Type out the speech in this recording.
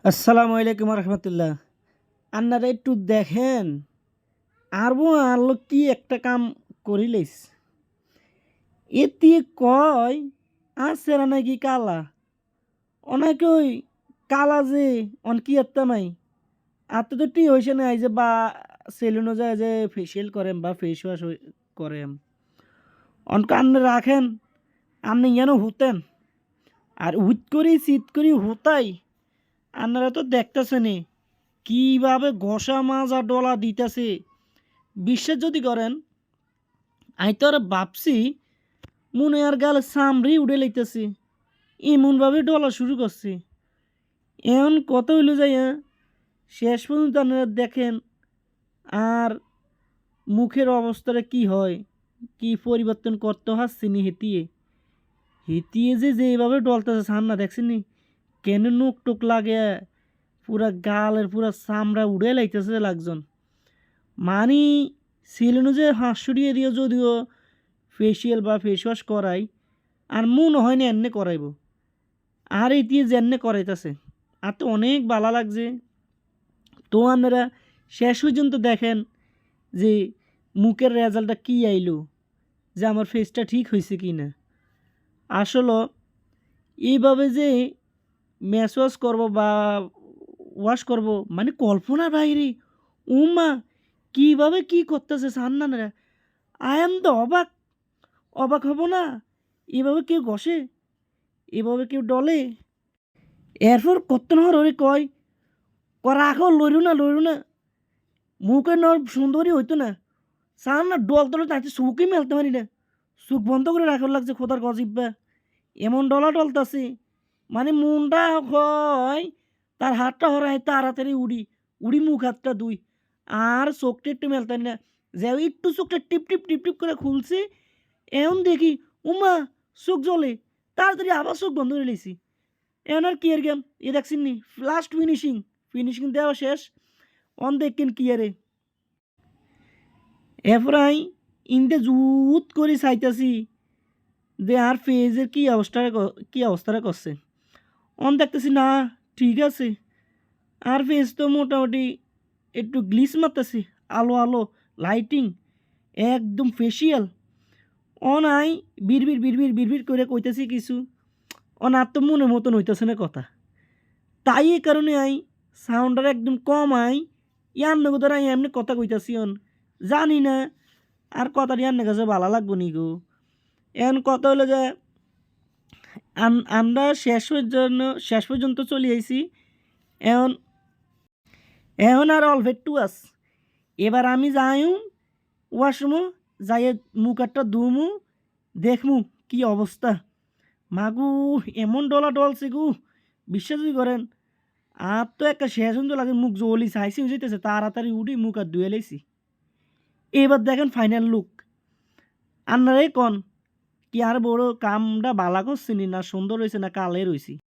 আসসালামু আলাইকুম রহমতুল্লাহ। আপনারা একটু দেখেন আরবো আল্লো কি একটা কাম করিলেস এতে কয় আর সেরা নাকি কালা অনেকে ওই কালা যে অন কি একটা নাই আর তো টি হয়েছে না এই যে বা সেলুনে যায় যে ফেসিয়াল করেন বা ফেস ওয়াশ করেন অনকে আপনি রাখেন আপনি যেন হুতেন আর হুট করি শীত করি হুতাই আপনারা তো দেখতেছেনই কিভাবে ঘষা মাজা ডলা দিতেছে। বিশ্বাস যদি করেন আমি তো আর ভাবছি মনে আর গালে চামড়ি উড়ে লাইতেছি এমনভাবে ডলা শুরু করছি। এমন কত হইল যাইয়া শেষ পর্যন্ত আপনারা দেখেন আর মুখের অবস্থাটা কি হয়, কি পরিবর্তন করতে হচ্ছে নি হেতিয়ে হেতিয়ে যে যেভাবে ডলতেছে সান্না দেখছেনি কেন নোক টোক লাগে পুরা গালের পুরা চামড়া উড়ে লাইতেছে লাগজন মানে সেলুনে যে 500 দিয়ে যদিও ফেসিয়াল বা ফেস ওয়াশ করাই আর মনে হয় না এনে করাইব আর এটি যে এনে করাইতেছে আর তো অনেক ভালো লাগছে। তো আপনারা শেষ পর্যন্ত দেখেন যে মুখের রেজাল্টটা কী আইলো, যে আমার ফেসটা ঠিক হয়েছে কি না। আসলে এইভাবে যে ম্যাশ ওয়াশ করবো বা ওয়াশ করব মানে কল্পনার বাইরে। উমা কীভাবে কী করতেছে সান্নানরা, আই এম দ্য অবাক। অবাক হব না? এভাবে কেউ ঘষে, এভাবে কেউ ডলে। এরপর কত নহর ওরে কয় রাখো লইরু না মুখে নর সুন্দরী হইতো না সার না ডল তলে তাতে চুকই মেলতে পারি না, চুক বন্ধ করে রাখার লাগছে খোদার গজিব্বা এমন ডলা ডলতাছে মানে মনটা হয় তার হাতটা হরাই তাড়াতাড়ি উড়ি উড়ি মুখ হাতটা দুই আর চোখটা একটু মেলতাম না। যে একটু চোখটা টিপ টিপ টিপ টিপ করে খুলছি এমন দেখি উমা চোখ জ্বলে, তাড়াতাড়ি আবার চোখ বন্ধ করে লেছি। এখন আর কি এর গেম এ দেখছেন নি লাস্ট ফিনিশিং ফিনিশিং দেওয়া শেষ অন দেখেন কি আরে এরপরাই ইনতে জুত করে চাইতাছি যে আর ফেজের কি অবস্থাটা করছে। অন দেখতেছি না ঠিক আছে আর ফেজ তো মোটামুটি একটু গ্লিস মারতেছি, আলো আলো লাইটিং একদম ফেসিয়াল। অন আই বিড়বিড় করে কইতেছি কিছু অন আর তো মনের মতন হইতেছে না কথা। তাই এই কারণে আই সাউন্ডার একদম কম আই ইয়ার নগো ধর এমনি কথা কইতাছি অন জানি না আর কথাটি ইয়ার কাছে ভালো লাগবো নি গো। এখন কথা হলো যে আমরা শেষ পর্যন্ত চলে আইছি। এখন এখন আর অল্প একটু আস, এবার আমি যাইম ওয়াশরুমও যাইয়ে মুখ একটা ধুমু দেখমু কি অবস্থা। মাগু এমন ডলা ডলছে গু বিশ্বাসই করেন। আর তো একটা শেষ পর্যন্ত লাগে মুখ জ্বলি চাইছি যেতেছে তাড়াতাড়ি উঠি মুখ আর ধুয়ে লাইছি। এবার দেখেন ফাইনাল লুক আপনারাই কন কি আর বড় কামটা বালা করছিনি না সুন্দর হয়েছে না কালে রয়েছি।